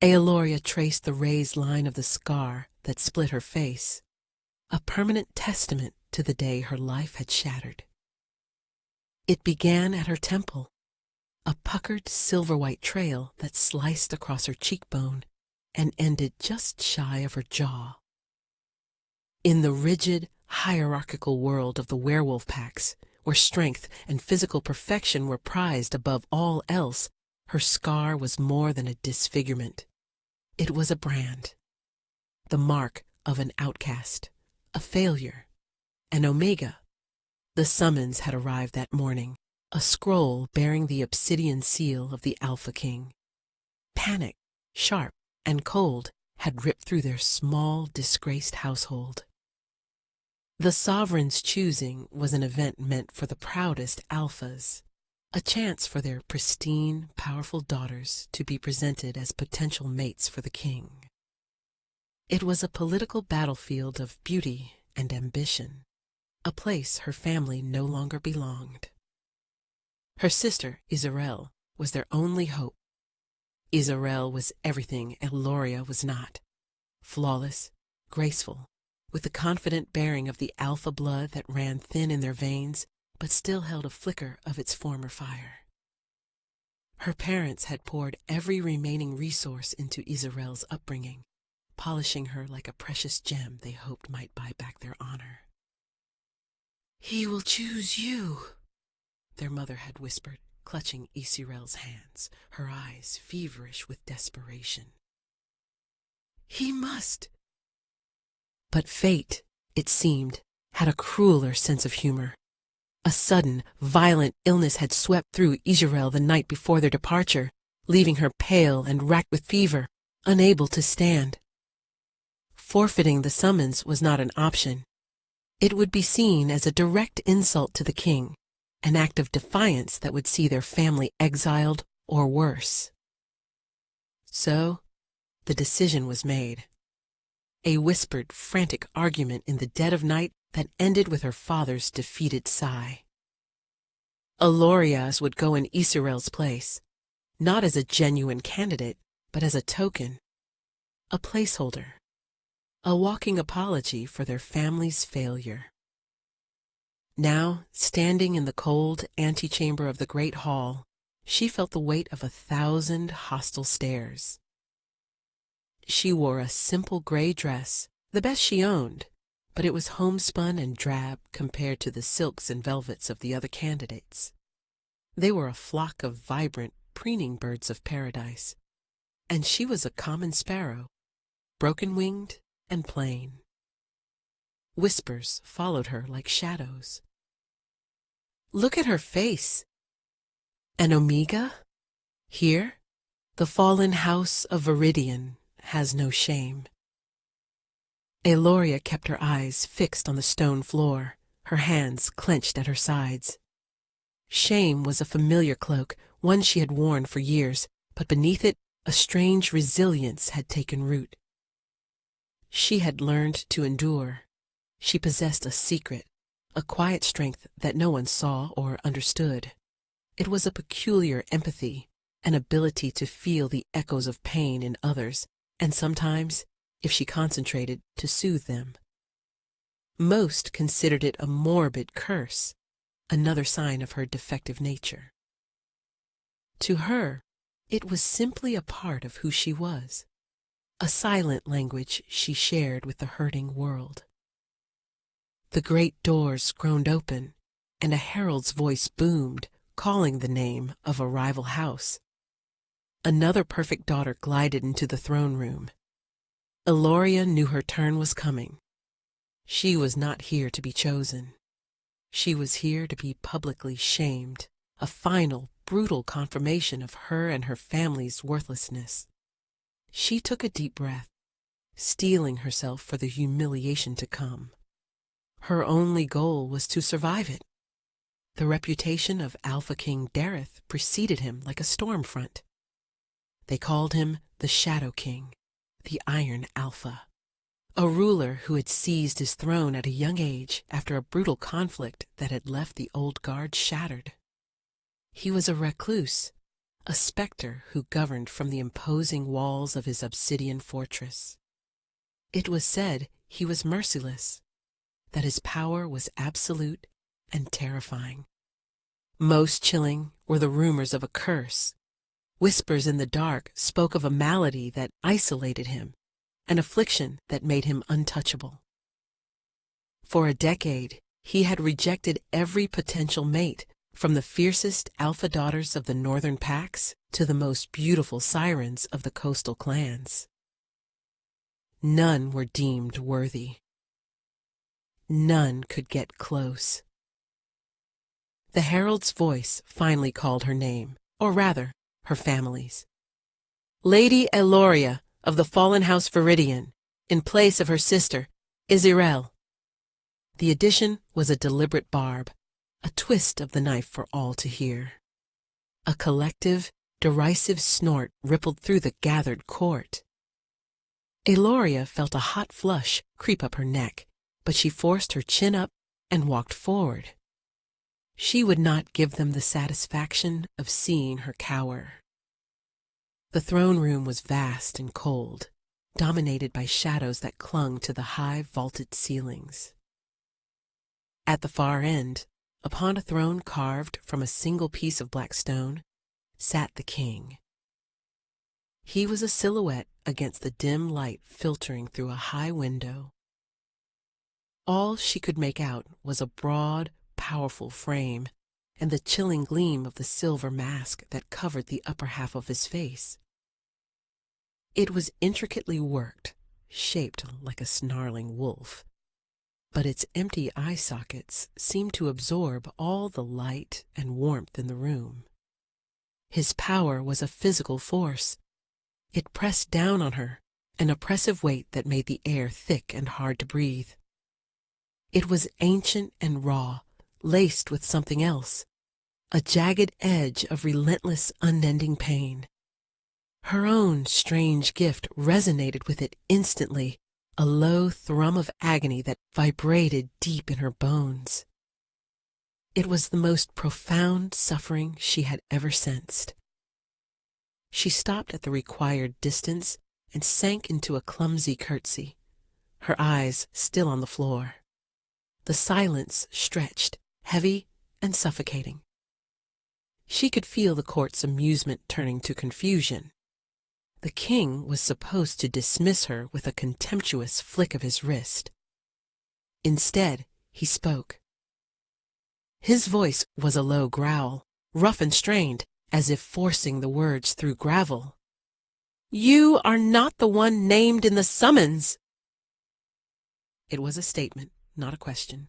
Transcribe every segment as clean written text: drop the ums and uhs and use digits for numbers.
Aeloria traced the raised line of the scar that split her face, a permanent testament to the day her life had shattered. It began at her temple, a puckered silver-white trail that sliced across her cheekbone and ended just shy of her jaw. In the rigid, hierarchical world of the werewolf packs, where strength and physical perfection were prized above all else, her scar was more than a disfigurement. It was a brand, the mark of an outcast, a failure, an omega. The summons had arrived that morning, a scroll bearing the obsidian seal of the Alpha King. Panic, sharp and cold, had ripped through their small, disgraced household. The sovereign's choosing was an event meant for the proudest alphas, a chance for their pristine, powerful daughters to be presented as potential mates for the king. It was a political battlefield of beauty and ambition, a place her family no longer belonged. Her sister, Izarel, was their only hope. Izarel was everything Aeloria was not: flawless, graceful, with the confident bearing of the alpha blood that ran thin in their veins, but still held a flicker of its former fire. Her parents had poured every remaining resource into Izarel's upbringing, polishing her like a precious gem they hoped might buy back their honor. "He will choose you," their mother had whispered, clutching Izarel's hands, her eyes feverish with desperation. "He must." But fate, it seemed, had a crueler sense of humor. A sudden, violent illness had swept through Izarel the night before their departure, leaving her pale and racked with fever, unable to stand. Forfeiting the summons was not an option. It would be seen as a direct insult to the king, an act of defiance that would see their family exiled or worse. So, the decision was made. A whispered, frantic argument in the dead of night that ended with her father's defeated sigh. Aeloria's would go in Izarel's place, not as a genuine candidate, but as a token, a placeholder, a walking apology for their family's failure. Now, standing in the cold antechamber of the great hall, she felt the weight of 1,000 hostile stares. She wore a simple gray dress, the best she owned, but it was homespun and drab compared to the silks and velvets of the other candidates. They were a flock of vibrant, preening birds of paradise, and she was a common sparrow, broken-winged and plain. Whispers followed her like shadows. "Look at her face. An omega? Here, the fallen house of Viridian has no shame." Aeloria kept her eyes fixed on the stone floor, her hands clenched at her sides. Shame was a familiar cloak, one she had worn for years, but beneath it a strange resilience had taken root. She had learned to endure. She possessed a secret, a quiet strength that no one saw or understood. It was a peculiar empathy, an ability to feel the echoes of pain in others, and sometimes, if she concentrated, to soothe them. Most considered it a morbid curse, another sign of her defective nature. To her, it was simply a part of who she was, a silent language she shared with the hurting world. The great doors groaned open, and a herald's voice boomed, calling the name of a rival house. Another perfect daughter glided into the throne room. Aeloria knew her turn was coming. She was not here to be chosen. She was here to be publicly shamed, a final, brutal confirmation of her and her family's worthlessness. She took a deep breath, steeling herself for the humiliation to come. Her only goal was to survive it. The reputation of Alpha King Dareth preceded him like a storm front. They called him the Shadow King, the Iron Alpha, a ruler who had seized his throne at a young age after a brutal conflict that had left the old guard shattered. He was a recluse, a specter who governed from the imposing walls of his obsidian fortress. It was said he was merciless, that his power was absolute and terrifying. Most chilling were the rumors of a curse. Whispers in the dark spoke of a malady that isolated him, an affliction that made him untouchable. For a decade, he had rejected every potential mate, from the fiercest alpha daughters of the northern packs to the most beautiful sirens of the coastal clans. None were deemed worthy. None could get close. The herald's voice finally called her name, or rather, her family's. Lady Eloria of the fallen House Viridian, in place of her sister, Izirel. The addition was a deliberate barb, a twist of the knife for all to hear. A collective, derisive snort rippled through the gathered court. Eloria felt a hot flush creep up her neck, but she forced her chin up and walked forward. She would not give them the satisfaction of seeing her cower. The throne room was vast and cold, dominated by shadows that clung to the high vaulted ceilings. At the far end, upon a throne carved from a single piece of black stone, sat the king. He was a silhouette against the dim light filtering through a high window. All she could make out was a broad, powerful frame and the chilling gleam of the silver mask that covered the upper half of his face. It was intricately worked, shaped like a snarling wolf, but its empty eye sockets seemed to absorb all the light and warmth in the room. His power was a physical force. It pressed down on her, an oppressive weight that made the air thick and hard to breathe. It was ancient and raw, laced with something else, a jagged edge of relentless, unending pain. Her own strange gift resonated with it instantly, a low thrum of agony that vibrated deep in her bones. It was the most profound suffering she had ever sensed. She stopped at the required distance and sank into a clumsy curtsy, her eyes still on the floor. The silence stretched, heavy and suffocating. She could feel the court's amusement turning to confusion. The king was supposed to dismiss her with a contemptuous flick of his wrist. Instead, he spoke. His voice was a low growl, rough and strained, as if forcing the words through gravel. "You are not the one named in the summons." It was a statement, not a question.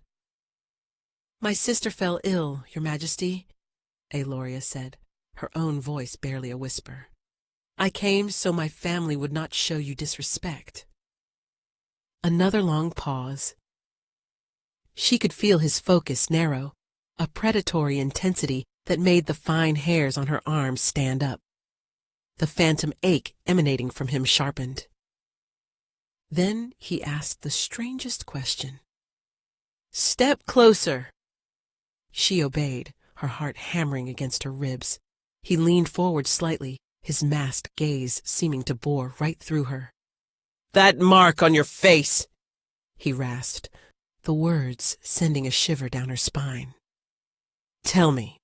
"My sister fell ill, Your Majesty," Eloria said, her own voice barely a whisper. "I came so my family would not show you disrespect." Another long pause. She could feel his focus narrow, a predatory intensity that made the fine hairs on her arms stand up. The phantom ache emanating from him sharpened. Then he asked the strangest question. "Step closer." She obeyed, her heart hammering against her ribs. He leaned forward slightly, his masked gaze seeming to bore right through her. "That mark on your face!" he rasped, the words sending a shiver down her spine. "Tell me,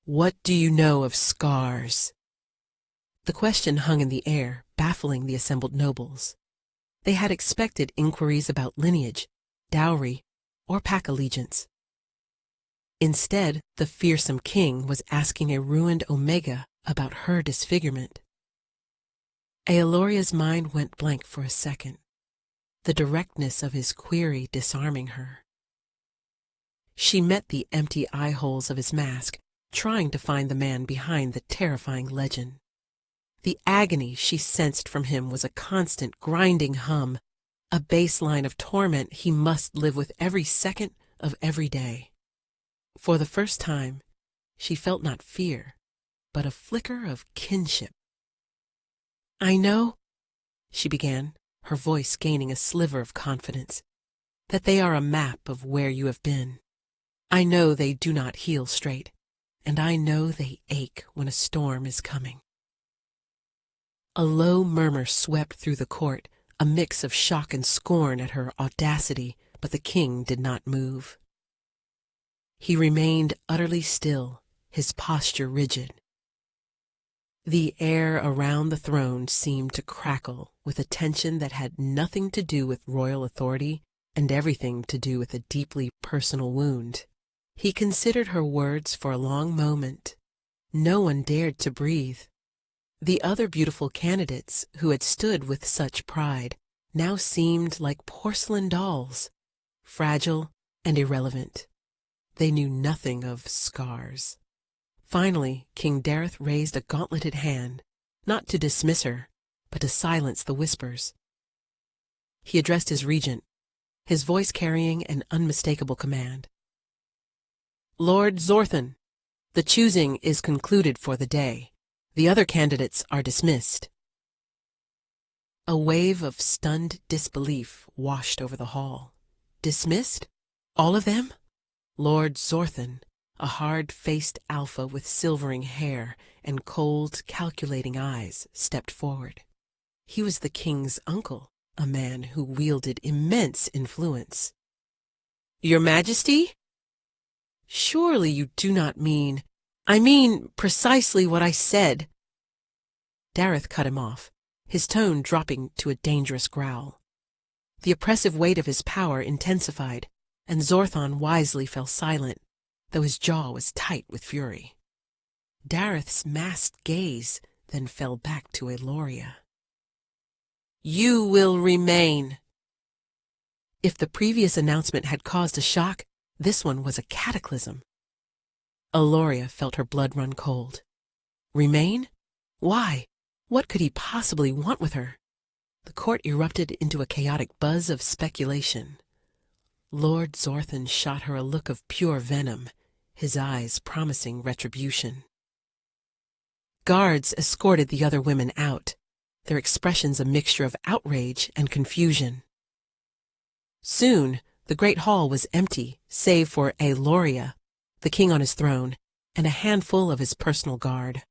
what do you know of scars?" The question hung in the air, baffling the assembled nobles. They had expected inquiries about lineage, dowry, or pack allegiance. Instead, the fearsome king was asking a ruined Omega about her disfigurement. Eoloria's mind went blank for a second, the directness of his query disarming her. She met the empty eye holes of his mask, trying to find the man behind the terrifying legend. The agony she sensed from him was a constant grinding hum, a baseline of torment he must live with every second of every day. For the first time, she felt not fear, but a flicker of kinship. "I know," she began, her voice gaining a sliver of confidence, "that they are a map of where you have been. I know they do not heal straight, and I know they ache when a storm is coming." A low murmur swept through the court, a mix of shock and scorn at her audacity, but the king did not move. He remained utterly still, his posture rigid. The air around the throne seemed to crackle with a tension that had nothing to do with royal authority and everything to do with a deeply personal wound. He considered her words for a long moment. No one dared to breathe. The other beautiful candidates who had stood with such pride now seemed like porcelain dolls, fragile and irrelevant. They knew nothing of scars. Finally, King Dareth raised a gauntleted hand, not to dismiss her, but to silence the whispers. He addressed his regent, his voice carrying an unmistakable command. "Lord Zorthan, the choosing is concluded for the day. The other candidates are dismissed." A wave of stunned disbelief washed over the hall. Dismissed? All of them? Lord Zorthan, a hard-faced alpha with silvering hair and cold, calculating eyes, stepped forward. He was the king's uncle, a man who wielded immense influence. "Your Majesty? Surely you do not mean—" "I mean precisely what I said." Dareth cut him off, his tone dropping to a dangerous growl. The oppressive weight of his power intensified, and Zorthan wisely fell silent, though his jaw was tight with fury. Dareth's masked gaze then fell back to Eloria. "You will remain." If the previous announcement had caused a shock, this one was a cataclysm. Eloria felt her blood run cold. Remain? Why? What could he possibly want with her? The court erupted into a chaotic buzz of speculation. Lord Zorthan shot her a look of pure venom, his eyes promising retribution. Guards escorted the other women out, their expressions a mixture of outrage and confusion. Soon, the great hall was empty, save for Eloria, the king on his throne, and a handful of his personal guard.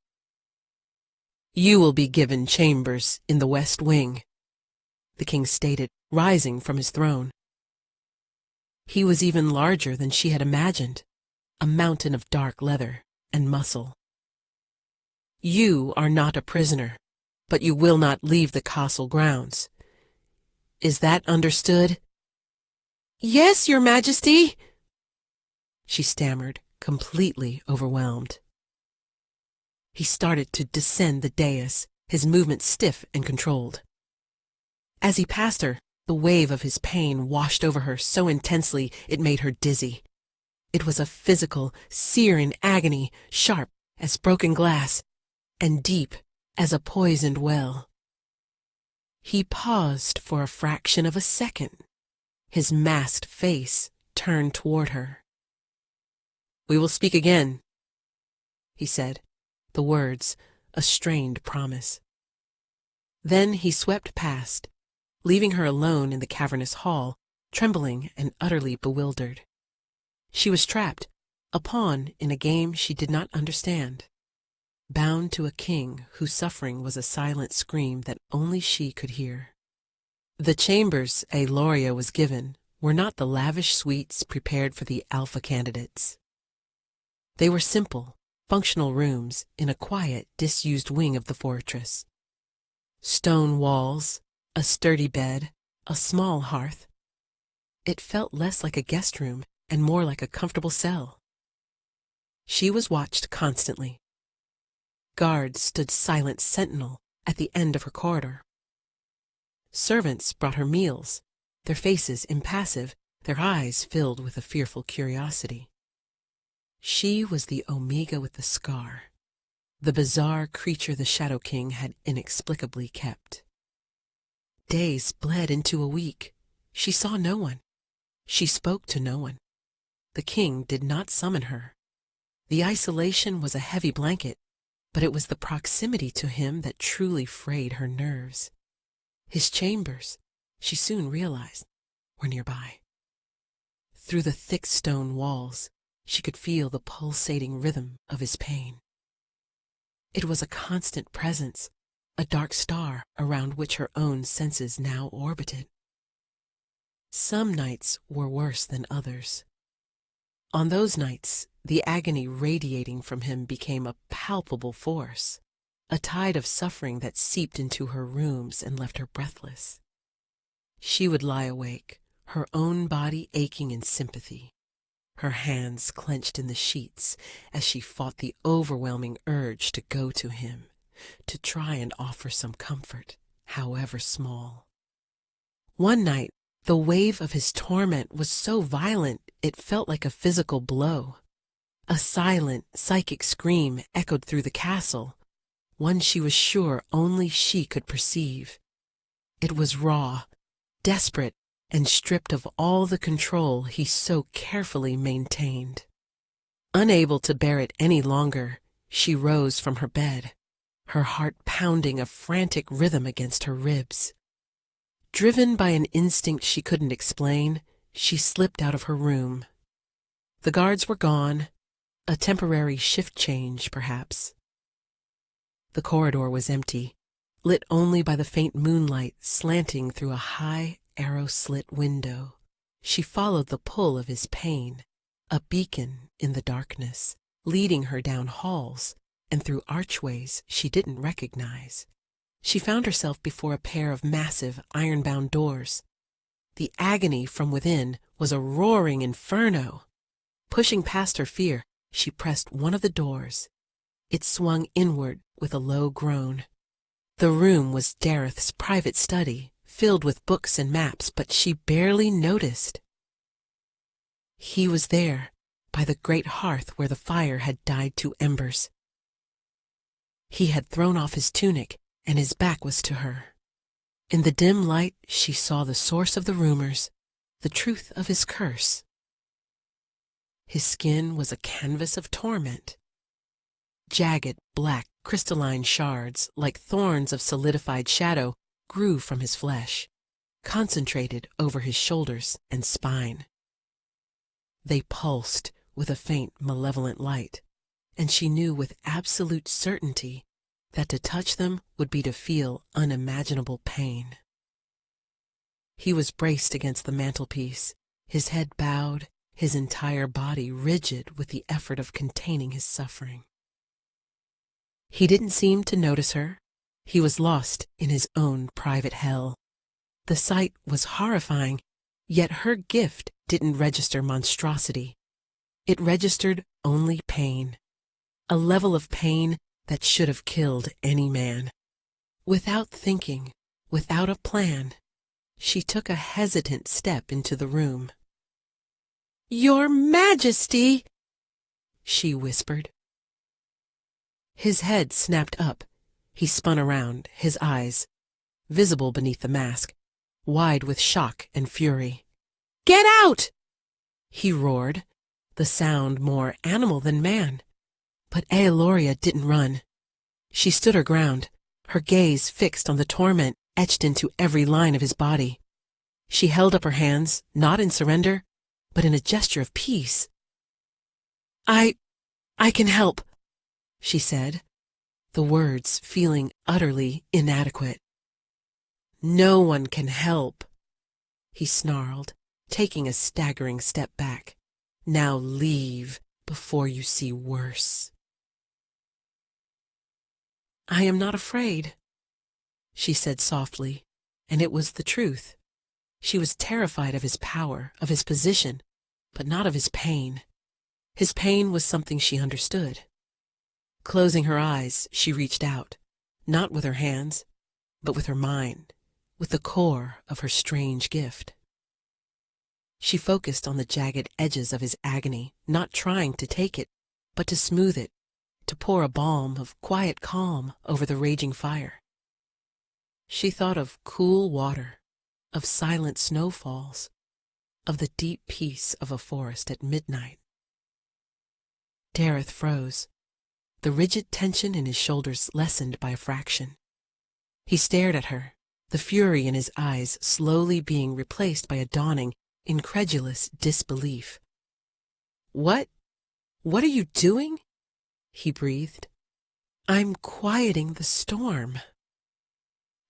"You will be given chambers in the West Wing," the king stated, rising from his throne. He was even larger than she had imagined, a mountain of dark leather and muscle. "You are not a prisoner, but you will not leave the castle grounds. Is that understood?" "Yes, Your Majesty," she stammered, completely overwhelmed. He started to descend the dais, his movements stiff and controlled. As he passed her, the wave of his pain washed over her so intensely it made her dizzy. It was a physical, searing agony, sharp as broken glass, and deep as a poisoned well. He paused for a fraction of a second, his masked face turned toward her. "We will speak again," he said, the words a strained promise. Then he swept past, leaving her alone in the cavernous hall, trembling and utterly bewildered. She was trapped, a pawn in a game she did not understand, bound to a king whose suffering was a silent scream that only she could hear. The chambers Eloria was given were not the lavish suites prepared for the alpha candidates. They were simple, functional rooms in a quiet, disused wing of the fortress. Stone walls, a sturdy bed, a small hearth. It felt less like a guest room and more like a comfortable cell. She was watched constantly. Guards stood silent sentinel at the end of her corridor. Servants brought her meals, their faces impassive, their eyes filled with a fearful curiosity. She was the Omega with the scar, the bizarre creature the Shadow King had inexplicably kept. Days bled into a week. She saw no one. She spoke to no one. The king did not summon her. The isolation was a heavy blanket, but it was the proximity to him that truly frayed her nerves. His chambers, she soon realized, were nearby. Through the thick stone walls, She could feel the pulsating rhythm of his pain. It was a constant presence, a dark star around which her own senses now orbited. Some nights were worse than others. On those nights, the agony radiating from him became a palpable force, a tide of suffering that seeped into her rooms and left her breathless. She would lie awake, her own body aching in sympathy, her hands clenched in the sheets as she fought the overwhelming urge to go to him, to try and offer some comfort, however small. One night, the wave of his torment was so violent it felt like a physical blow. A silent, psychic scream echoed through the castle, one she was sure only she could perceive. It was raw, desperate, and stripped of all the control he so carefully maintained. Unable to bear it any longer, she rose from her bed, her heart pounding a frantic rhythm against her ribs. Driven by an instinct she couldn't explain, she slipped out of her room. The guards were gone, a temporary shift change, perhaps. The corridor was empty, lit only by the faint moonlight slanting through a high, arrow-slit window. She followed the pull of his pain, a beacon in the darkness, leading her down halls and through archways she didn't recognize. She found herself before a pair of massive, iron-bound doors. The agony from within was a roaring inferno. Pushing past her fear, she pressed one of the doors. It swung inward with a low groan. The room was Dareth's private study, filled with books and maps, but she barely noticed. He was there, by the great hearth where the fire had died to embers. He had thrown off his tunic, and his back was to her. In the dim light she saw the source of the rumors, the truth of his curse. His skin was a canvas of torment. Jagged, black, crystalline shards, like thorns of solidified shadow, grew from his flesh, concentrated over his shoulders and spine. They pulsed with a faint, malevolent light, and she knew with absolute certainty that to touch them would be to feel unimaginable pain. He was braced against the mantelpiece, his head bowed, his entire body rigid with the effort of containing his suffering. He didn't seem to notice her. He was lost in his own private hell. The sight was horrifying, yet her gift didn't register monstrosity. It registered only pain, a level of pain that should have killed any man. Without thinking, without a plan, she took a hesitant step into the room. "Your Majesty!" she whispered. His head snapped up. He spun around, his eyes, visible beneath the mask, wide with shock and fury. "Get out!" he roared, the sound more animal than man. But Eoloria didn't run. She stood her ground, her gaze fixed on the torment etched into every line of his body. She held up her hands, not in surrender, but in a gesture of peace. I can help," she said, the words feeling utterly inadequate. "No one can help," he snarled, taking a staggering step back. "Now leave before you see worse." "I am not afraid," she said softly, and it was the truth. She was terrified of his power, of his position, but not of his pain. His pain was something she understood. Closing her eyes, she reached out, not with her hands, but with her mind, with the core of her strange gift. She focused on the jagged edges of his agony, not trying to take it, but to smooth it, to pour a balm of quiet calm over the raging fire. She thought of cool water, of silent snowfalls, of the deep peace of a forest at midnight. Dareth froze. The rigid tension in his shoulders lessened by a fraction. He stared at her, the fury in his eyes slowly being replaced by a dawning, incredulous disbelief. "What?" "What are you doing?" he breathed. "I'm quieting the storm,"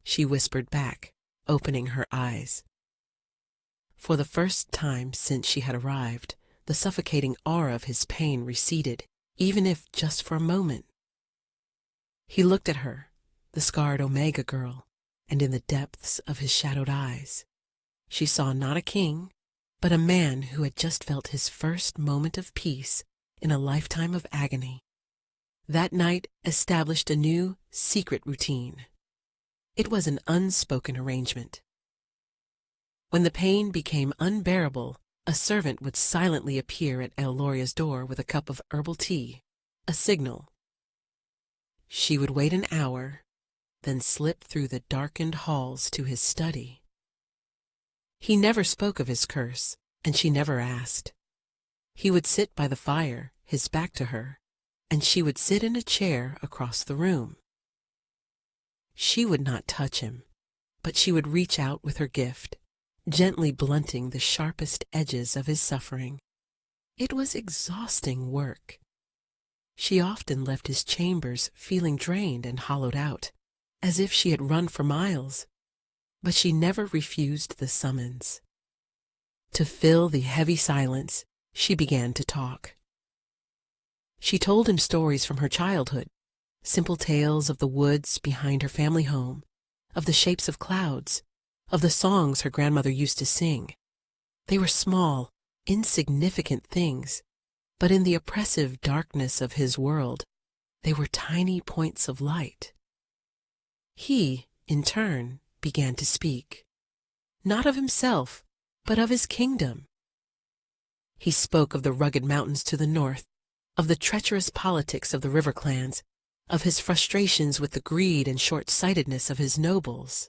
she whispered back, opening her eyes. For the first time since she had arrived, the suffocating aura of his pain receded, even if just for a moment. He looked at her, the scarred Omega girl, and in the depths of his shadowed eyes, she saw not a king, but a man who had just felt his first moment of peace in a lifetime of agony. That night established a new, secret routine. It was an unspoken arrangement. When the pain became unbearable, a servant would silently appear at Aeloria's door with a cup of herbal tea, a signal. She would wait an hour, then slip through the darkened halls to his study. He never spoke of his curse, and she never asked. He would sit by the fire, his back to her, and she would sit in a chair across the room. She would not touch him, but she would reach out with her gift, gently blunting the sharpest edges of his suffering. It was exhausting work. She often left his chambers feeling drained and hollowed out, as if she had run for miles, but she never refused the summons. To fill the heavy silence, she began to talk. She told him stories from her childhood, simple tales of the woods behind her family home, of the shapes of clouds, of the songs her grandmother used to sing. They were small, insignificant things, but in the oppressive darkness of his world, they were tiny points of light. He, in turn, began to speak, not of himself, but of his kingdom. He spoke of the rugged mountains to the north, of the treacherous politics of the river clans, of his frustrations with the greed and short-sightedness of his nobles.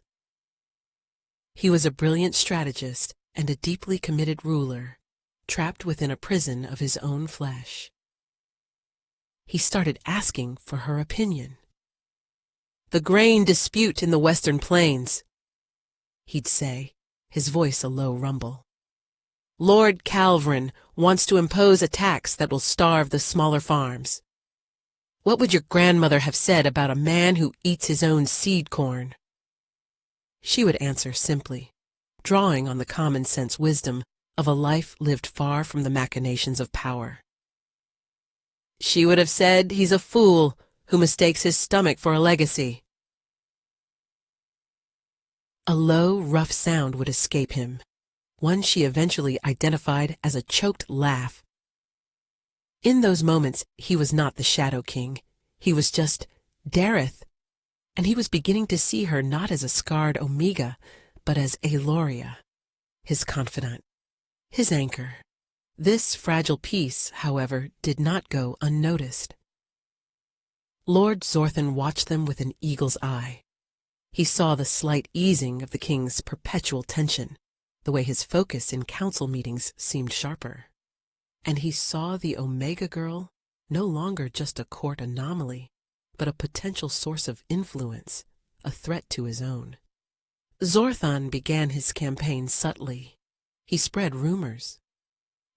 He was a brilliant strategist and a deeply committed ruler, trapped within a prison of his own flesh. He started asking for her opinion. "The grain dispute in the western plains," he'd say, his voice a low rumble. "Lord Calvrin wants to impose a tax that will starve the smaller farms. What would your grandmother have said about a man who eats his own seed corn?" She would answer simply, drawing on the common-sense wisdom of a life lived far from the machinations of power. She would have said he's a fool who mistakes his stomach for a legacy. A low, rough sound would escape him, one she eventually identified as a choked laugh. In those moments, he was not the Shadow King. He was just Dareth, and he was beginning to see her not as a scarred Omega, but as Aeloria, his confidant, his anchor. This fragile piece, however, did not go unnoticed. Lord Zorthan watched them with an eagle's eye. He saw the slight easing of the king's perpetual tension, the way his focus in council meetings seemed sharper. And he saw the Omega girl no longer just a court anomaly, but a potential source of influence, a threat to his own. Zorthan began his campaign subtly. He spread rumors.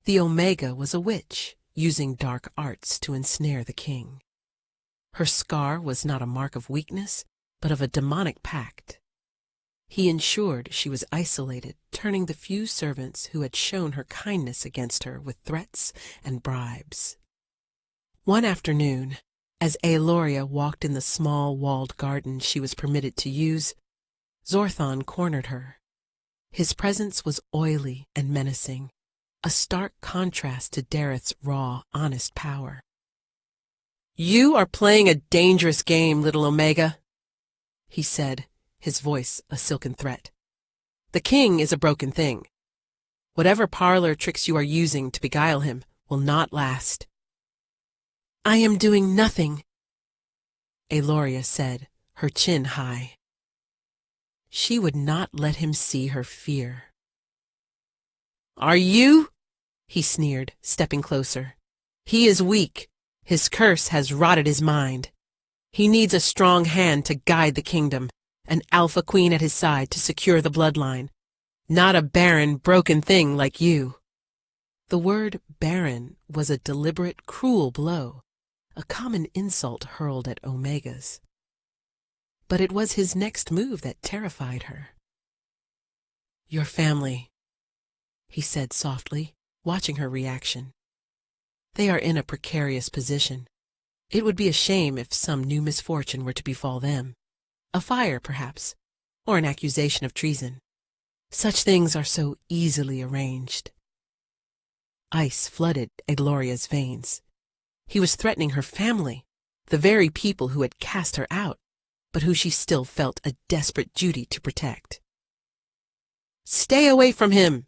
The Omega was a witch, using dark arts to ensnare the king. Her scar was not a mark of weakness, but of a demonic pact. He ensured she was isolated, turning the few servants who had shown her kindness against her with threats and bribes. One afternoon, as Aeloria walked in the small walled garden she was permitted to use, Zorthan cornered her. His presence was oily and menacing, a stark contrast to Dareth's raw, honest power. "You are playing a dangerous game, little Omega," he said, his voice a silken threat. "The king is a broken thing. Whatever parlor tricks you are using to beguile him will not last." "I am doing nothing," Aeloria said, her chin high. She would not let him see her fear. "Are you?" he sneered, stepping closer. "He is weak. His curse has rotted his mind. He needs a strong hand to guide the kingdom, an alpha queen at his side to secure the bloodline, not a barren, broken thing like you." The word barren was a deliberate, cruel blow, a common insult hurled at Omegas. But it was his next move that terrified her. "Your family," he said softly, watching her reaction. "They are in a precarious position. It would be a shame if some new misfortune were to befall them. A fire, perhaps, or an accusation of treason. Such things are so easily arranged." Ice flooded Aeloria's veins. He was threatening her family, the very people who had cast her out, but who she still felt a desperate duty to protect. "Stay away from him,"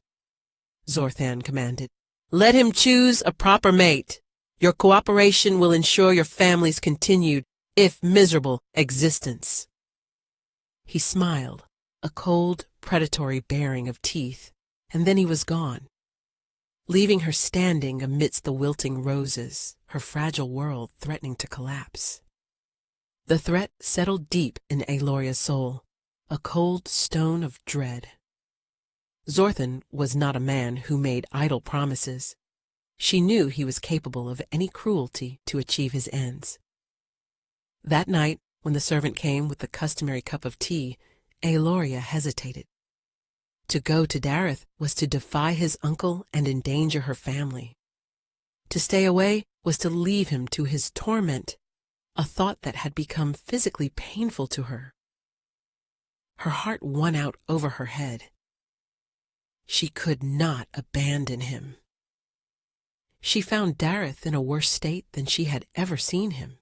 Zorthan commanded. "Let him choose a proper mate. Your cooperation will ensure your family's continued, if miserable, existence." He smiled, a cold, predatory baring of teeth, and then he was gone, leaving her standing amidst the wilting roses, her fragile world threatening to collapse. The threat settled deep in Aeloria's soul, a cold stone of dread. Zorthan was not a man who made idle promises. She knew he was capable of any cruelty to achieve his ends. That night, when the servant came with the customary cup of tea, Aeloria hesitated. To go to Dareth was to defy his uncle and endanger her family. To stay away was to leave him to his torment, a thought that had become physically painful to her. Her heart won out over her head. She could not abandon him. She found Dareth in a worse state than she had ever seen him.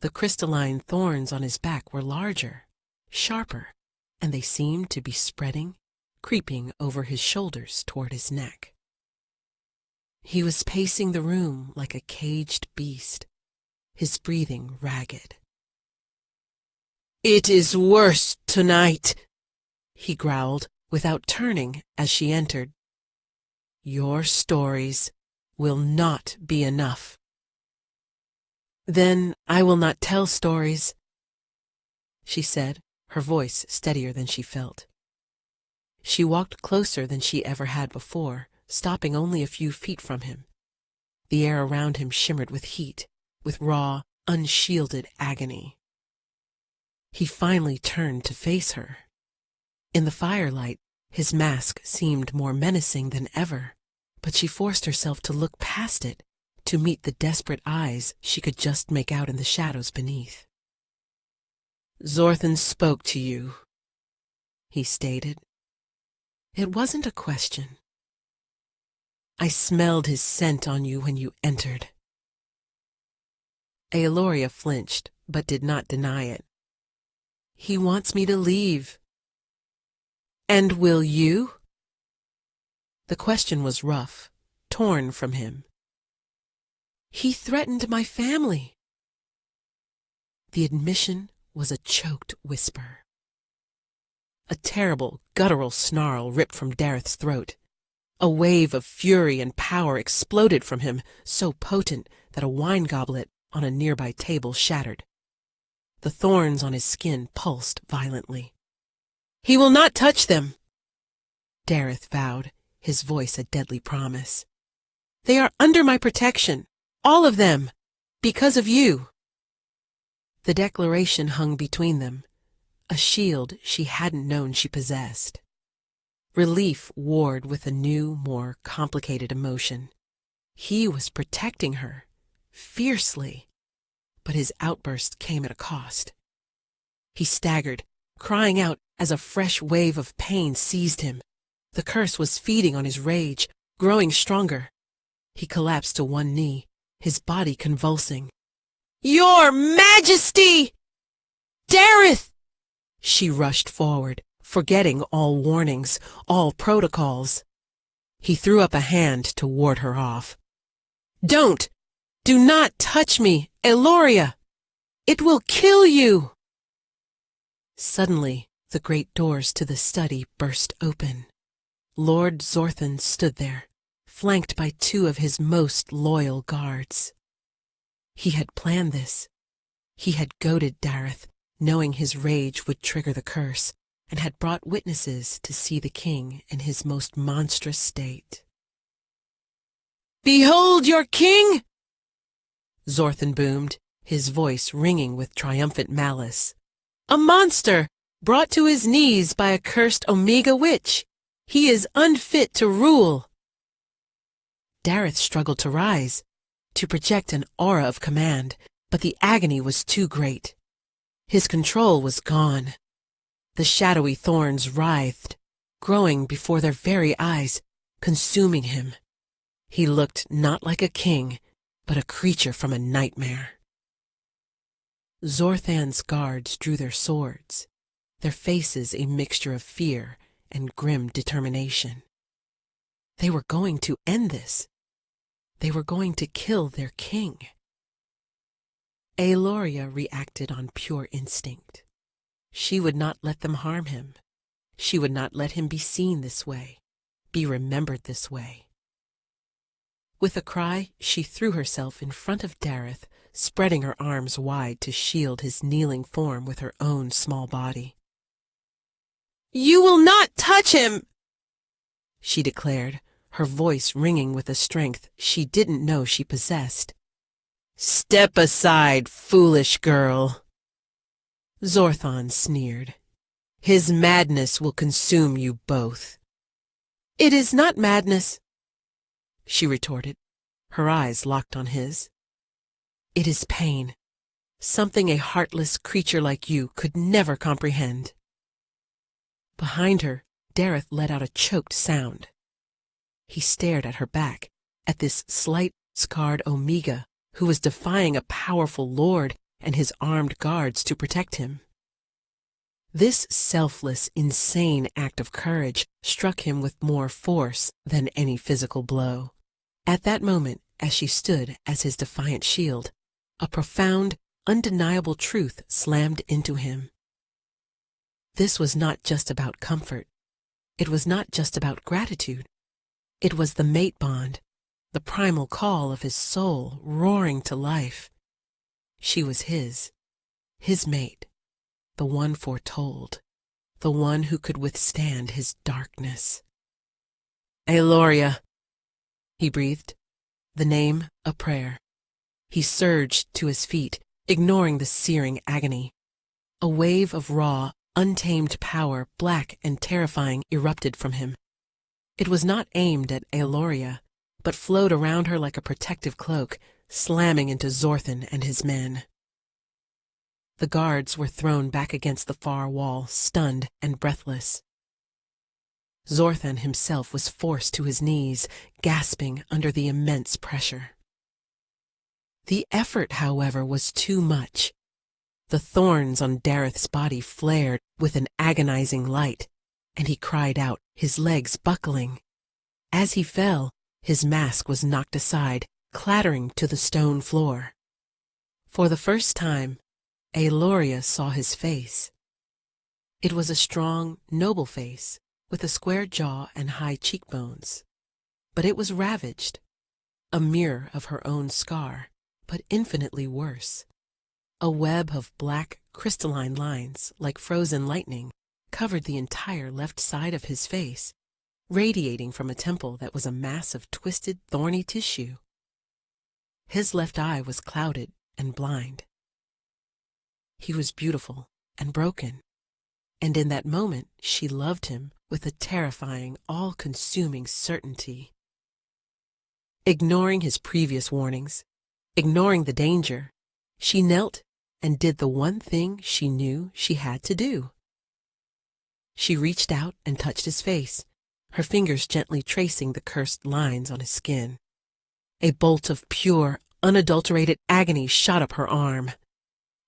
The crystalline thorns on his back were larger, sharper, and they seemed to be spreading, creeping over his shoulders toward his neck. He was pacing the room like a caged beast, his breathing ragged. "It is worse tonight," he growled, without turning as she entered. "Your stories will not be enough." "Then I will not tell stories," she said, her voice steadier than she felt. She walked closer than she ever had before, stopping only a few feet from him. The air around him shimmered with heat, with raw, unshielded agony. He finally turned to face her. In the firelight, his mask seemed more menacing than ever, but she forced herself to look past it, to meet the desperate eyes she could just make out in the shadows beneath. "Zorthan spoke to you," he stated. It wasn't a question. "I smelled his scent on you when you entered." Aeloria flinched, but did not deny it. "He wants me to leave." "And will you?" The question was rough, torn from him. "He threatened my family." The admission was a choked whisper. A terrible, guttural snarl ripped from Dareth's throat. A wave of fury and power exploded from him, so potent that a wine goblet on a nearby table shattered. The thorns on his skin pulsed violently. "He will not touch them," Dareth vowed, his voice a deadly promise. "They are under my protection, all of them, because of you." The declaration hung between them, a shield she hadn't known she possessed. Relief warred with a new, more complicated emotion. He was protecting her, fiercely, but his outburst came at a cost. He staggered, crying out as a fresh wave of pain seized him. The curse was feeding on his rage, growing stronger. He collapsed to one knee, his body convulsing. "Your Majesty! Dareth!" She rushed forward, forgetting all warnings, all protocols. He threw up a hand to ward her off. "Don't! Do not touch me, Aeloria! It will kill you!" Suddenly, the great doors to the study burst open. Lord Zorthan stood there, flanked by two of his most loyal guards. He had planned this. He had goaded Dareth, knowing his rage would trigger the curse, and had brought witnesses to see the king in his most monstrous state. Behold your king! Zorthan boomed, his voice ringing with triumphant malice. A monster, brought to his knees by a cursed Omega witch. He is unfit to rule. Dareth struggled to rise, to project an aura of command, but the agony was too great. His control was gone. The shadowy thorns writhed, growing before their very eyes, consuming him. He looked not like a king, but a creature from a nightmare. Zorthan's guards drew their swords, their faces a mixture of fear and grim determination. They were going to end this. They were going to kill their king. Aeloria reacted on pure instinct. She would not let them harm him. She would not let him be seen this way, be remembered this way. With a cry, she threw herself in front of Dareth, spreading her arms wide to shield his kneeling form with her own small body. "You will not touch him!" she declared, her voice ringing with a strength she didn't know she possessed. "Step aside, foolish girl." Zorthan sneered. "His madness will consume you both." "It is not madness," she retorted, her eyes locked on his. "It is pain, something a heartless creature like you could never comprehend." Behind her, Dareth let out a choked sound. He stared at her back, at this slight, scarred Omega who was defying a powerful lord and his armed guards to protect him. This selfless, insane act of courage struck him with more force than any physical blow. At that moment, as she stood as his defiant shield, a profound, undeniable truth slammed into him. This was not just about comfort. It was not just about gratitude. It was the mate bond, the primal call of his soul roaring to life. She was his mate, the one foretold, the one who could withstand his darkness. "Aeloria," he breathed, the name a prayer. He surged to his feet, ignoring the searing agony. A wave of raw, untamed power, black and terrifying, erupted from him. It was not aimed at Aeloria, but flowed around her like a protective cloak, slamming into Zorthan and his men. The guards were thrown back against the far wall, stunned and breathless. Zorthan himself was forced to his knees, gasping under the immense pressure. The effort, however, was too much. The thorns on Dareth's body flared with an agonizing light, and he cried out, his legs buckling. As he fell, his mask was knocked aside, clattering to the stone floor. For the first time, Aeloria saw his face. It was a strong, noble face, with a square jaw and high cheekbones. But it was ravaged, a mirror of her own scar, but infinitely worse. A web of black, crystalline lines, like frozen lightning, covered the entire left side of his face, radiating from a temple that was a mass of twisted, thorny tissue. His left eye was clouded and blind. He was beautiful and broken, and in that moment she loved him with a terrifying, all-consuming certainty. Ignoring his previous warnings, ignoring the danger, she knelt and did the one thing she knew she had to do. She reached out and touched his face, her fingers gently tracing the cursed lines on his skin. A bolt of pure, unadulterated agony shot up her arm.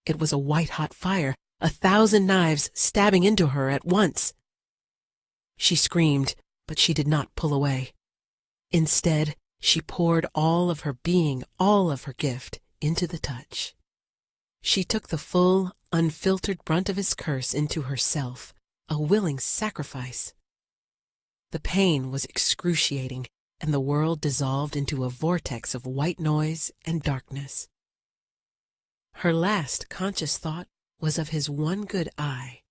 It was a white-hot fire, 1,000 knives stabbing into her at once. She screamed, but she did not pull away. Instead, she poured all of her being, all of her gift, into the touch. She took the full, unfiltered brunt of his curse into herself, a willing sacrifice. The pain was excruciating, and the world dissolved into a vortex of white noise and darkness. Her last conscious thought was of his one good eye,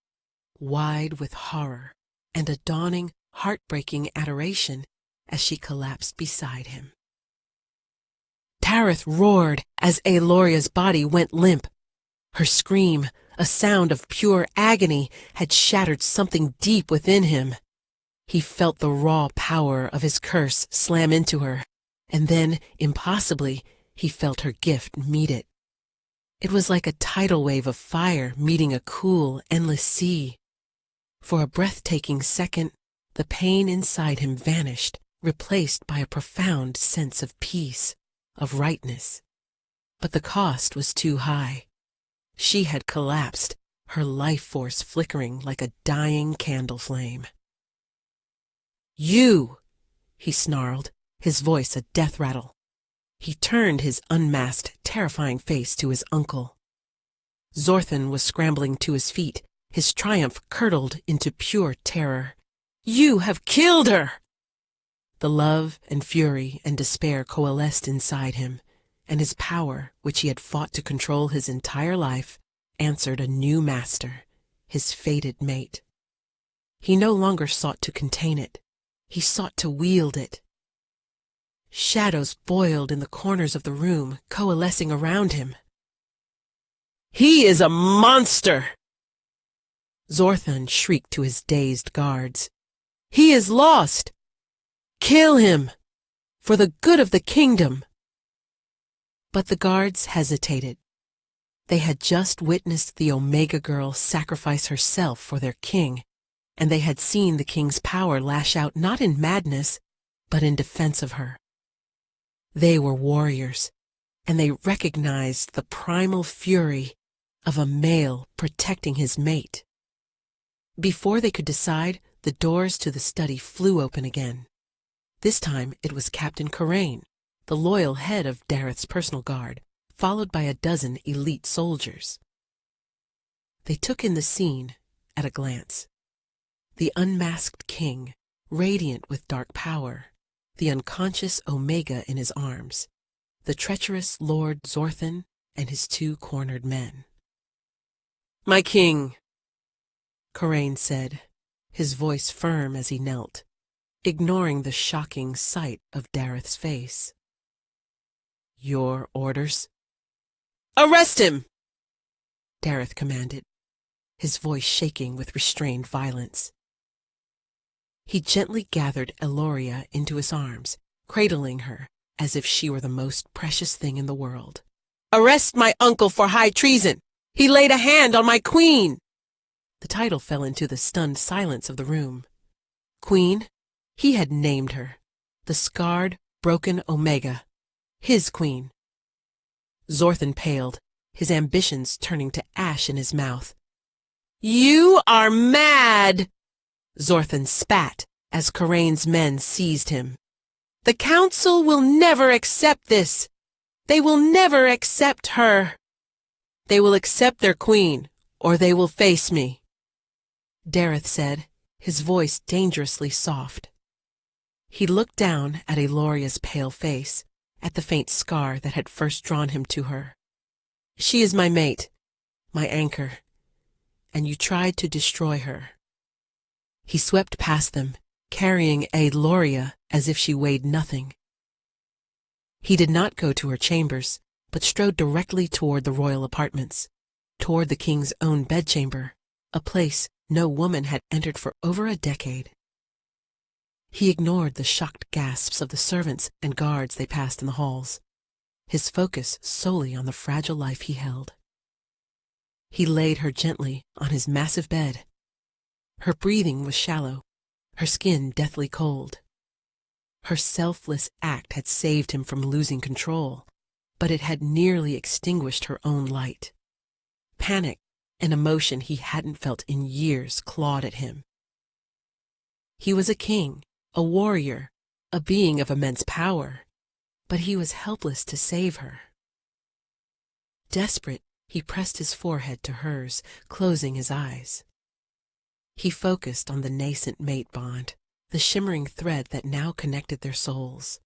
wide with horror and a dawning, heartbreaking adoration as she collapsed beside him. Tareth roared as Aeloria's body went limp. Her scream, a sound of pure agony, had shattered something deep within him. He felt the raw power of his curse slam into her, and then, impossibly, he felt her gift meet it. It was like a tidal wave of fire meeting a cool, endless sea. For a breathtaking second, the pain inside him vanished, replaced by a profound sense of peace, of rightness. But the cost was too high. She had collapsed, her life force flickering like a dying candle flame. "You!" he snarled, his voice a death rattle. He turned his unmasked, terrifying face to his uncle. Zorthan was scrambling to his feet, his triumph curdled into pure terror. "You have killed her!" The love and fury and despair coalesced inside him, and his power, which he had fought to control his entire life, answered a new master, his fated mate. He no longer sought to contain it. He sought to wield it. Shadows boiled in the corners of the room, coalescing around him. "He is a monster!" Zorthan shrieked to his dazed guards. "He is lost! Kill him! For the good of the kingdom!" But the guards hesitated. They had just witnessed the Omega Girl sacrifice herself for their king, and they had seen the king's power lash out not in madness, but in defense of her. They were warriors, and they recognized the primal fury of a male protecting his mate. Before they could decide, the doors to the study flew open again. This time it was Captain Karain, the loyal head of Dareth's personal guard, followed by a dozen elite soldiers. They took in the scene at a glance. The unmasked king, radiant with dark power, the unconscious Omega in his arms, the treacherous Lord Zorthan and his two cornered men. "My king," Karain said, his voice firm as he knelt, ignoring the shocking sight of Dareth's face. "Your orders?" "Arrest him!" Dareth commanded, his voice shaking with restrained violence. He gently gathered Aeloria into his arms, cradling her as if she were the most precious thing in the world. "Arrest my uncle for high treason! He laid a hand on my queen!" The title fell into the stunned silence of the room. Queen? He had named her. The scarred, broken Omega. His queen. Zorthan paled, his ambitions turning to ash in his mouth. "You are mad!" Zorthan spat as Karain's men seized him. "The council will never accept this. They will never accept her. They will accept their queen, or they will face me," Dareth said, his voice dangerously soft. He looked down at Aeloria's pale face, at the faint scar that had first drawn him to her. "She is my mate, my anchor, and you tried to destroy her." He swept past them, carrying Aeloria as if she weighed nothing. He did not go to her chambers, but strode directly toward the royal apartments, toward the king's own bedchamber, a place no woman had entered for over a decade. He ignored the shocked gasps of the servants and guards they passed in the halls, his focus solely on the fragile life he held. He laid her gently on his massive bed. Her breathing was shallow, her skin deathly cold. Her selfless act had saved him from losing control, but it had nearly extinguished her own light. Panic, an emotion he hadn't felt in years, clawed at him. He was a king, a warrior, a being of immense power, but he was helpless to save her. Desperate, he pressed his forehead to hers, closing his eyes. He focused on the nascent mate bond, the shimmering thread that now connected their souls.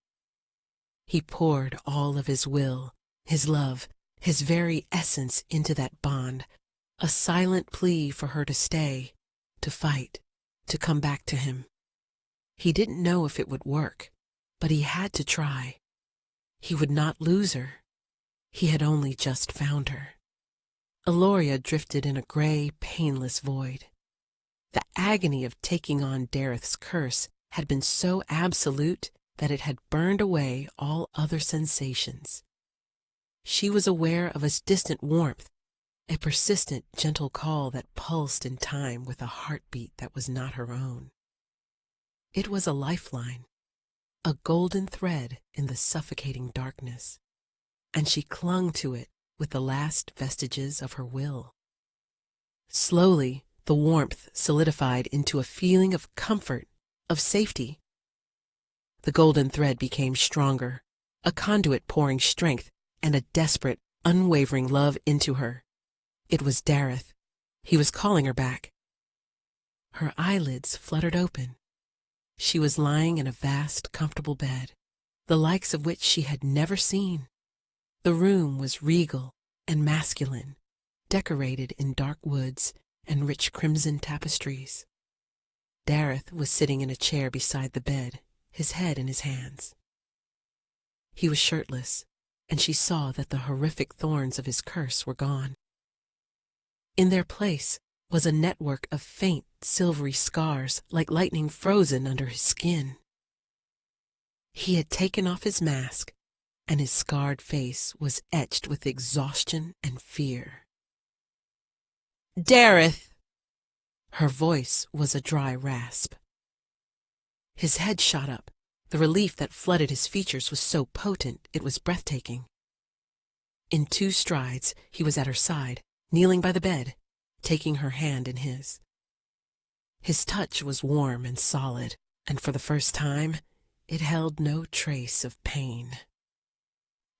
He poured all of his will, his love, his very essence into that bond, a silent plea for her to stay, to fight, to come back to him. He didn't know if it would work, but he had to try. He would not lose her. He had only just found her. Eloria drifted in a gray, painless void. The agony of taking on Dareth's curse had been so absolute that it had burned away all other sensations. She was aware of a distant warmth, a persistent, gentle call that pulsed in time with a heartbeat that was not her own. It was a lifeline, a golden thread in the suffocating darkness, and she clung to it with the last vestiges of her will. Slowly, the warmth solidified into a feeling of comfort, of safety. The golden thread became stronger, a conduit pouring strength and a desperate, unwavering love into her. It was Dareth. He was calling her back. Her eyelids fluttered open. She was lying in a vast, comfortable bed, the likes of which she had never seen. The room was regal and masculine, decorated in dark woods and rich crimson tapestries. Dareth was sitting in a chair beside the bed, his head in his hands. He was shirtless, and she saw that the horrific thorns of his curse were gone. In their place was a network of faint, silvery scars like lightning frozen under his skin. He had taken off his mask, and his scarred face was etched with exhaustion and fear. "Dareth!" Her voice was a dry rasp. His head shot up. The relief that flooded his features was so potent it was breathtaking. In 2 strides he was at her side, kneeling by the bed, taking her hand in his. His touch was warm and solid, and for the first time it held no trace of pain.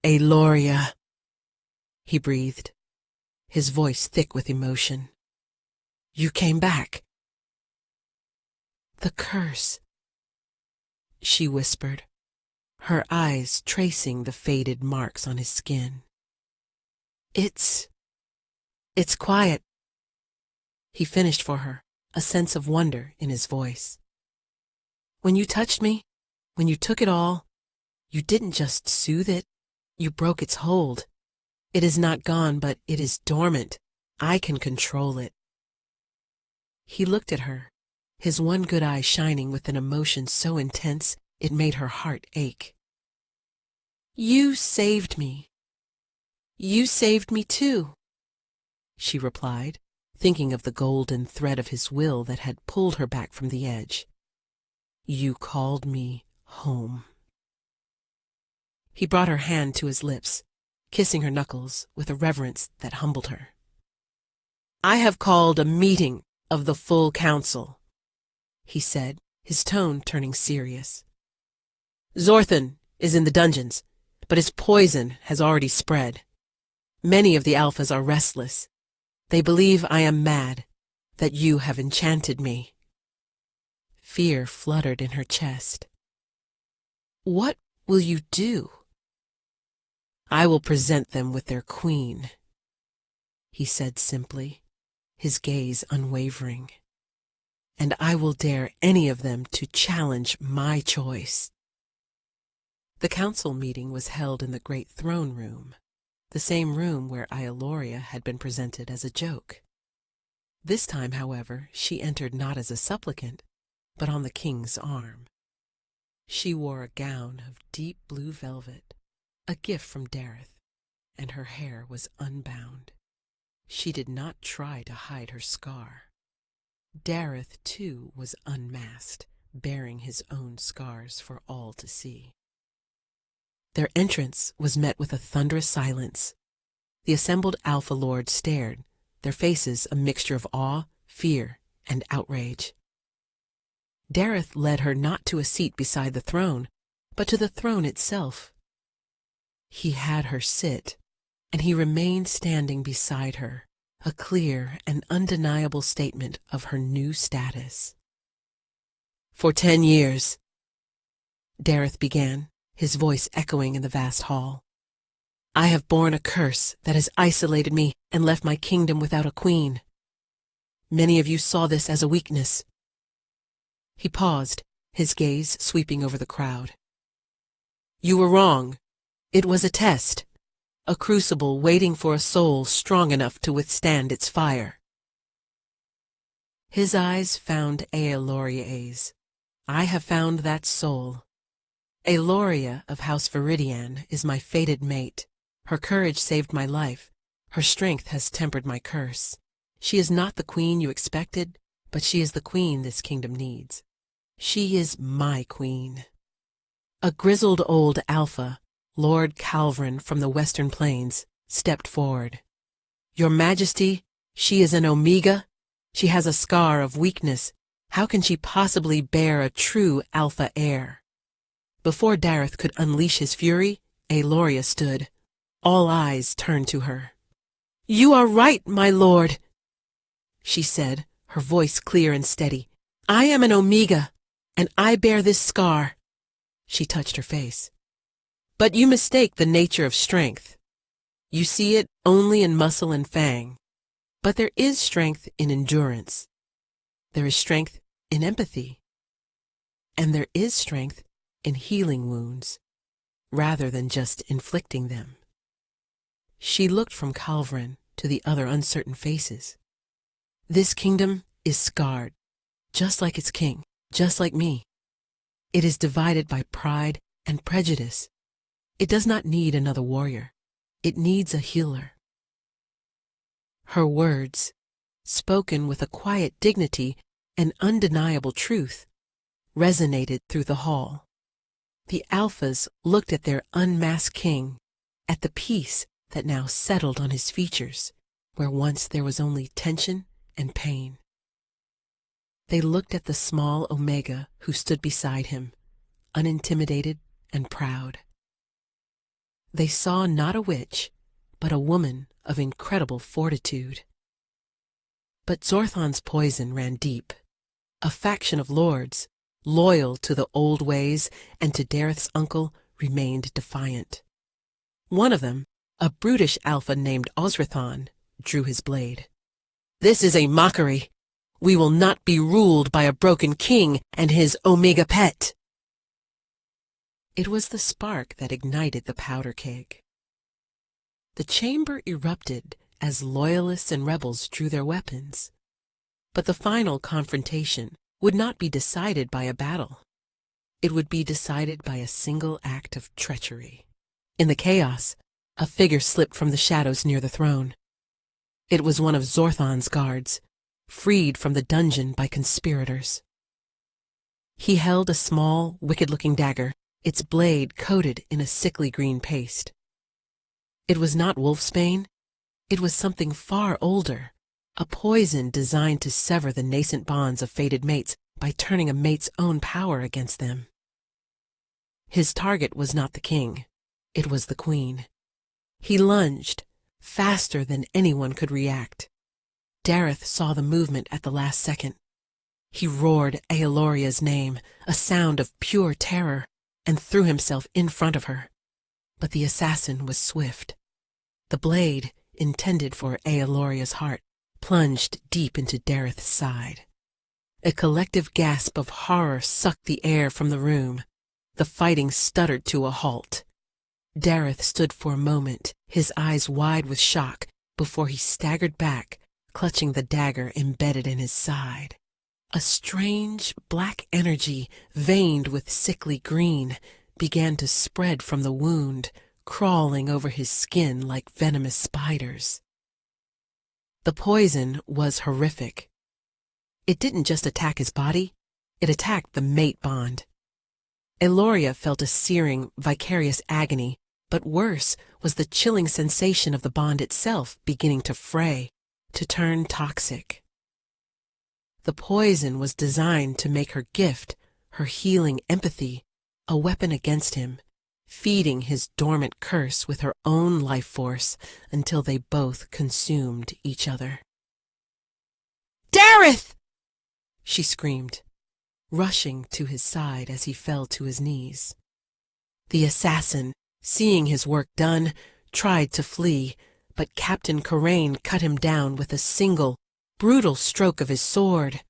"Eloria," he breathed, his voice thick with emotion. "You came back." "The curse," she whispered, her eyes tracing the faded marks on his skin. It's quiet," he finished for her, a sense of wonder in his voice. "When you touched me, when you took it all, you didn't just soothe it, you broke its hold. It is not gone, but it is dormant. I can control it." He looked at her, his one good eye shining with an emotion so intense it made her heart ache. "You saved me. You saved me too," she replied, thinking of the golden thread of his will that had pulled her back from the edge. "You called me home." He brought her hand to his lips, kissing her knuckles with a reverence that humbled her. "I have called a meeting of the full council," he said, his tone turning serious. "Zorthan is in the dungeons, but his poison has already spread. Many of the Alphas are restless. They believe I am mad, that you have enchanted me." Fear fluttered in her chest. "What will you do?" "I will present them with their queen," he said simply, his gaze unwavering. "And I will dare any of them to challenge my choice." The council meeting was held in the great throne room, the same room where Eloria had been presented as a joke. This time, however, she entered not as a supplicant, but on the king's arm. She wore a gown of deep blue velvet, a gift from Dareth, and her hair was unbound. She did not try to hide her scar. Dareth, too, was unmasked, bearing his own scars for all to see. Their entrance was met with a thunderous silence. The assembled Alpha Lords stared, their faces a mixture of awe, fear, and outrage. Dareth led her not to a seat beside the throne, but to the throne itself. He had her sit, and he remained standing beside her, a clear and undeniable statement of her new status. "For 10 years," Dareth began, his voice echoing in the vast hall, "I have borne a curse that has isolated me and left my kingdom without a queen. Many of you saw this as a weakness." He paused, his gaze sweeping over the crowd. "You were wrong. It was a test, a crucible waiting for a soul strong enough to withstand its fire. His eyes found Aeloria's. I have found that soul. Aeloria of House Viridian is my fated mate. Her courage saved my life. Her strength has tempered my curse. She is not the queen you expected, but she is the queen this kingdom needs. She is my queen. A grizzled old alpha, Lord Calvrin from the Western Plains, stepped forward. Your Majesty, she is an Omega. She has a scar of weakness. How can she possibly bear a true alpha heir? Before Dareth could unleash his fury, Aeloria stood. All eyes turned to her. You are right, my lord, she said, her voice clear and steady. I am an Omega, and I bear this scar. She touched her face. But you mistake the nature of strength. You see it only in muscle and fang. But there is strength in endurance. There is strength in empathy. And there is strength in healing wounds, rather than just inflicting them. She looked from Calvrin to the other uncertain faces. This kingdom is scarred, just like its king, just like me. It is divided by pride and prejudice. It does not need another warrior. It needs a healer. Her words, spoken with a quiet dignity and undeniable truth, resonated through the hall. The alphas looked at their unmasked king, at the peace that now settled on his features, where once there was only tension and pain. They looked at the small Omega who stood beside him, unintimidated and proud. They saw not a witch, but a woman of incredible fortitude. But Zorthon's poison ran deep. A faction of lords, loyal to the old ways and to Dareth's uncle, remained defiant. One of them, a brutish alpha named Osrathon, drew his blade. This is a mockery. We will not be ruled by a broken king and his Omega pet. It was the spark that ignited the powder keg. The chamber erupted as loyalists and rebels drew their weapons. But the final confrontation would not be decided by a battle. It would be decided by a single act of treachery. In the chaos, a figure slipped from the shadows near the throne. It was one of Zorthon's guards, freed from the dungeon by conspirators. He held a small, wicked-looking dagger, its blade coated in a sickly green paste. It was not wolfsbane. It was something far older, a poison designed to sever the nascent bonds of fated mates by turning a mate's own power against them. His target was not the king. It was the queen. He lunged, faster than anyone could react. Dareth saw the movement at the last second. He roared Aeloria's name, a sound of pure terror, and threw himself in front of her. But the assassin was swift. The blade, intended for Aeloria's heart, plunged deep into Dareth's side. A collective gasp of horror sucked the air from the room. The fighting stuttered to a halt. Dareth stood for a moment, his eyes wide with shock, before he staggered back, clutching the dagger embedded in his side. A strange black energy, veined with sickly green, began to spread from the wound, crawling over his skin like venomous spiders. The poison was horrific. It didn't just attack his body, it attacked the mate bond. Aeloria felt a searing, vicarious agony, but worse was the chilling sensation of the bond itself beginning to fray, to turn toxic. The poison was designed to make her gift, her healing empathy, a weapon against him, feeding his dormant curse with her own life force until they both consumed each other. "Dareth!" she screamed, rushing to his side as he fell to his knees. The assassin, seeing his work done, tried to flee, but Captain Corraine cut him down with a single, brutal stroke of his sword.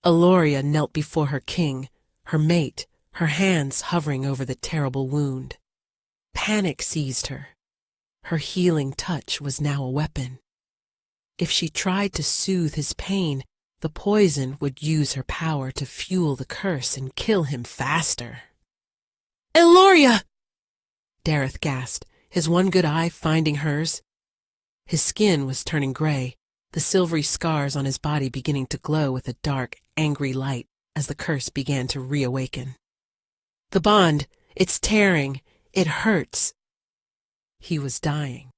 Aeloria knelt before her king, her mate, her hands hovering over the terrible wound. Panic seized her. Her healing touch was now a weapon. If she tried to soothe his pain, the poison would use her power to fuel the curse and kill him faster. "Eloria!" Dareth gasped, his one good eye finding hers. His skin was turning gray, the silvery scars on his body beginning to glow with a dark, angry light as the curse began to reawaken. "The bond, it's tearing, it hurts." He was dying.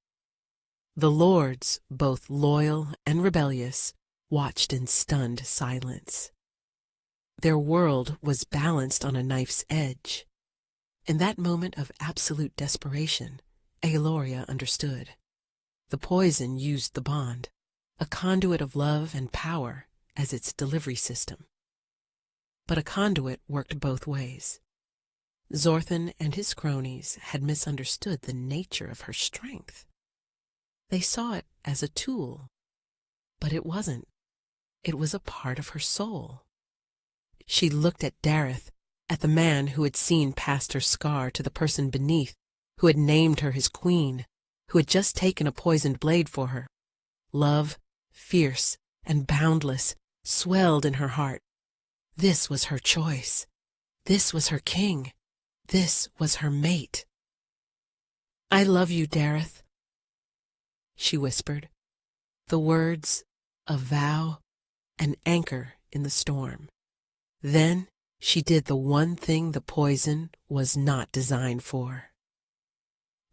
The lords, both loyal and rebellious, watched in stunned silence. Their world was balanced on a knife's edge. In that moment of absolute desperation, Eloria understood. The poison used the bond, a conduit of love and power, as its delivery system. But a conduit worked both ways. Zorthan and his cronies had misunderstood the nature of her strength. They saw it as a tool, but it wasn't. It was a part of her soul. She looked at Dareth, at the man who had seen past her scar to the person beneath, who had named her his queen, who had just taken a poisoned blade for her. Love, fierce and boundless, swelled in her heart. This was her choice. This was her king. This was her mate. "I love you, Dareth," she whispered, the words a vow, an anchor in the storm. Then she did the one thing the poison was not designed for.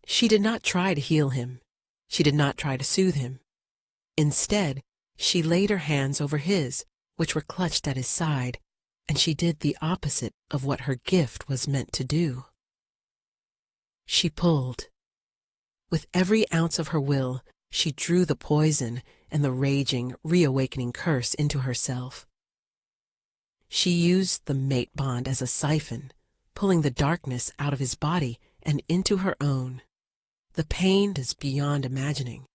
She did not try to heal him. She did not try to soothe him. Instead, she laid her hands over his, which were clutched at his side, and she did the opposite of what her gift was meant to do. She pulled. With every ounce of her will, she drew the poison and the raging, reawakening curse into herself. She used the mate bond as a siphon, pulling the darkness out of his body and into her own. The pain is beyond imagining.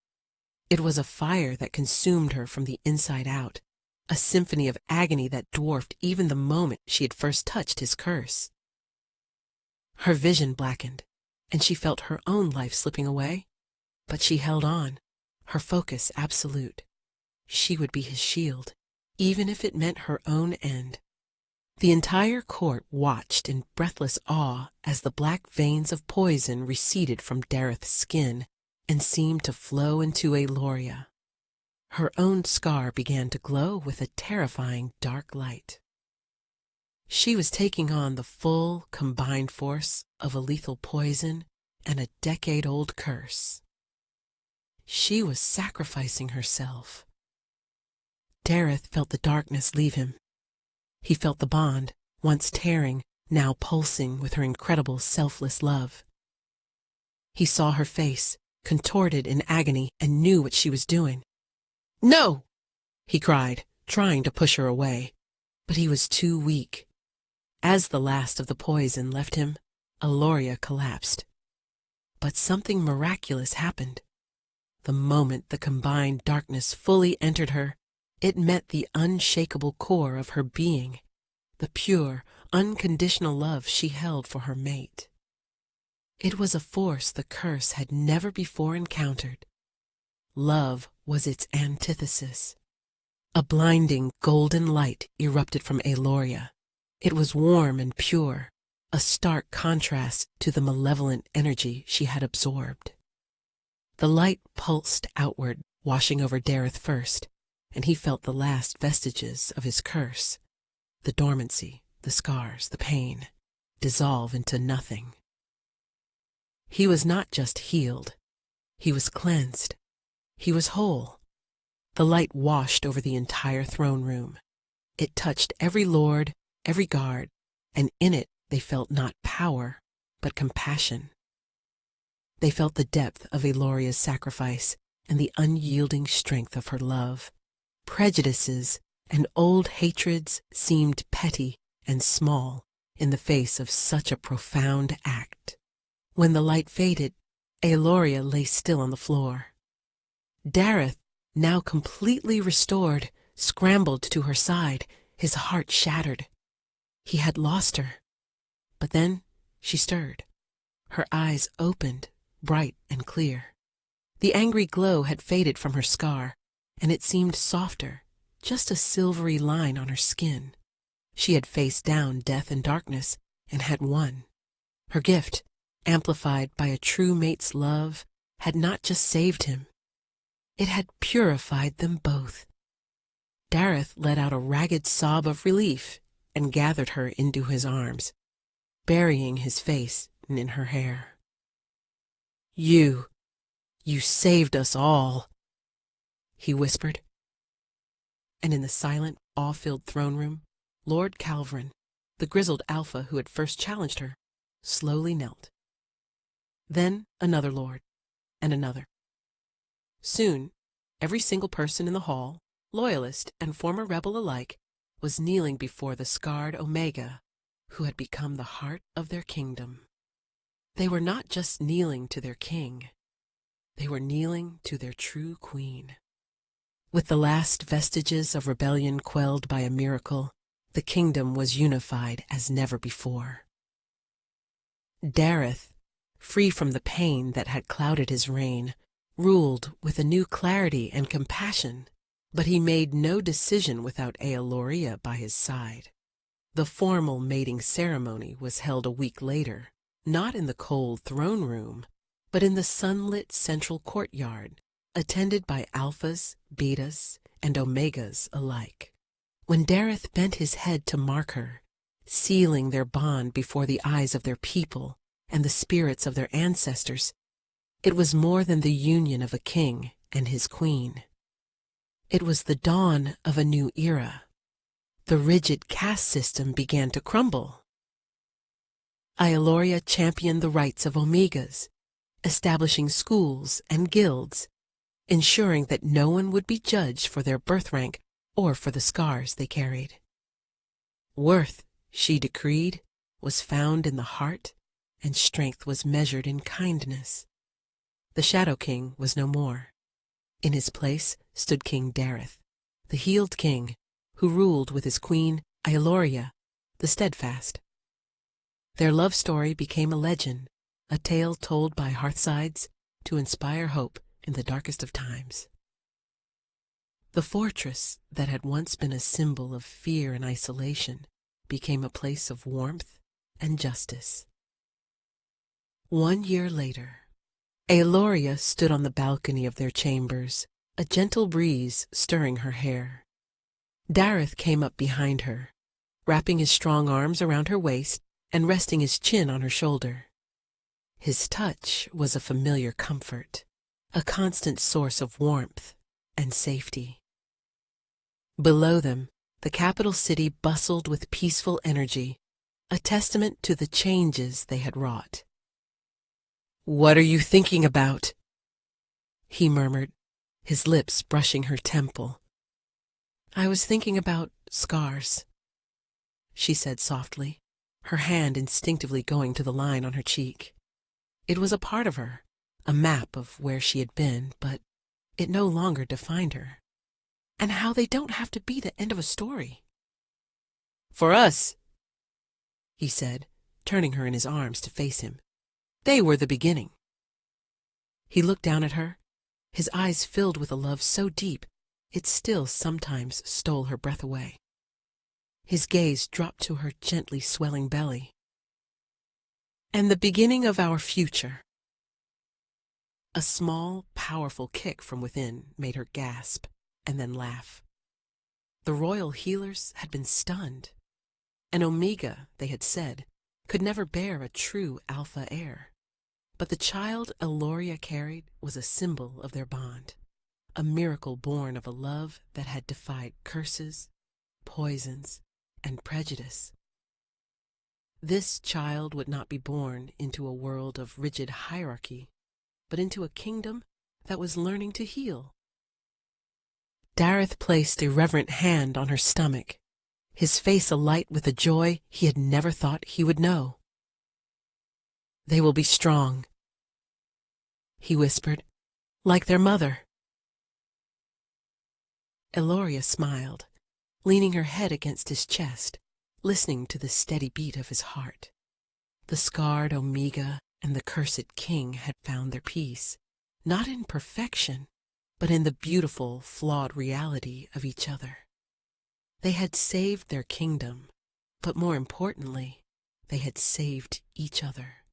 It was a fire that consumed her from the inside out, a symphony of agony that dwarfed even the moment she had first touched his curse. Her vision blackened, and she felt her own life slipping away, but she held on, her focus absolute. She would be his shield, even if it meant her own end. The entire court watched in breathless awe as the black veins of poison receded from Dareth's skin and seemed to flow into Eloria. Her own scar began to glow with a terrifying dark light. She was taking on the full, combined force of a lethal poison and a decade-old curse. She was sacrificing herself. Dareth felt the darkness leave him. He felt the bond, once tearing, now pulsing with her incredible selfless love. He saw her face, contorted in agony, and knew what she was doing. "No!" he cried, trying to push her away, but he was too weak. As the last of the poison left him, Eloria collapsed. But something miraculous happened. The moment the combined darkness fully entered her, it met the unshakable core of her being, the pure, unconditional love she held for her mate. It was a force the curse had never before encountered. Love was its antithesis. A blinding golden light erupted from Eloria. It was warm and pure, a stark contrast to the malevolent energy she had absorbed. The light pulsed outward, washing over Dareth first, and he felt the last vestiges of his curse, the dormancy, the scars, the pain, dissolve into nothing. He was not just healed. He was cleansed. He was whole. The light washed over the entire throne room. It touched every lord, every guard, and in it they felt not power, but compassion. They felt the depth of Eloria's sacrifice and the unyielding strength of her love. Prejudices and old hatreds seemed petty and small in the face of such a profound act. When the light faded, Eloria lay still on the floor. Dareth, now completely restored, scrambled to her side, his heart shattered. He had lost her. But then she stirred. Her eyes opened, bright and clear. The angry glow had faded from her scar, and it seemed softer, just a silvery line on her skin. She had faced down death and darkness and had won. Her gift, amplified by a true mate's love, had not just saved him. It had purified them both. Dareth let out a ragged sob of relief and gathered her into his arms, burying his face in her hair. You saved us all," he whispered. And in the silent, awe-filled throne room, Lord Calvrin, the grizzled alpha who had first challenged her, slowly knelt. Then another lord, and another. Soon, every single person in the hall, loyalist and former rebel alike, was kneeling before the scarred Omega, who had become the heart of their kingdom. They were not just kneeling to their king. They were kneeling to their true queen. With the last vestiges of rebellion quelled by a miracle, the kingdom was unified as never before. Dareth, free from the pain that had clouded his reign, ruled with a new clarity and compassion, but he made no decision without Ealoria by his side. The formal mating ceremony was held a week later, not in the cold throne room, but in the sunlit central courtyard, attended by alphas, betas, and omegas alike. When Dareth bent his head to mark her, sealing their bond before the eyes of their people and the spirits of their ancestors, it was more than the union of a king and his queen. It was the dawn of a new era. The rigid caste system began to crumble. Ealoria championed the rights of omegas, establishing schools and guilds, ensuring that no one would be judged for their birth rank or for the scars they carried. Worth, she decreed, was found in the heart, and strength was measured in kindness. The Shadow King was no more. In his place stood King Dareth, the healed king, who ruled with his queen, Ealoria, the steadfast. Their love story became a legend, a tale told by hearthsides to inspire hope in the darkest of times. The fortress that had once been a symbol of fear and isolation became a place of warmth and justice. 1 year later, Ealoria stood on the balcony of their chambers, a gentle breeze stirring her hair. Dareth came up behind her, wrapping his strong arms around her waist and resting his chin on her shoulder. His touch was a familiar comfort, a constant source of warmth and safety. Below them, the capital city bustled with peaceful energy, a testament to the changes they had wrought. "What are you thinking about?" he murmured, his lips brushing her temple. "I was thinking about scars," she said softly, her hand instinctively going to the line on her cheek. It was a part of her, a map of where she had been, but it no longer defined her. And how they don't have to be the end of a story. "For us," he said, turning her in his arms to face him, "they were the beginning." He looked down at her, his eyes filled with a love so deep it still sometimes stole her breath away. His gaze dropped to her gently swelling belly. "And the beginning of our future." A small, powerful kick from within made her gasp and then laugh. The royal healers had been stunned. An Omega, they had said, could never bear a true alpha heir. But the child Ealoria carried was a symbol of their bond, a miracle born of a love that had defied curses, poisons, and prejudice. This child would not be born into a world of rigid hierarchy, but into a kingdom that was learning to heal. Dareth placed a reverent hand on her stomach, his face alight with a joy he had never thought he would know. "They will be strong," he whispered, "like their mother." Ealoria smiled, leaning her head against his chest, listening to the steady beat of his heart. The scarred Omega and the cursed king had found their peace, not in perfection, but in the beautiful, flawed reality of each other. They had saved their kingdom, but more importantly, they had saved each other,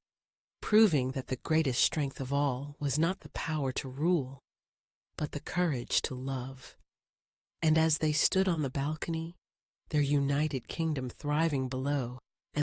proving that the greatest strength of all was not the power to rule, but the courage to love. And as they stood on the balcony, their united kingdom thriving below,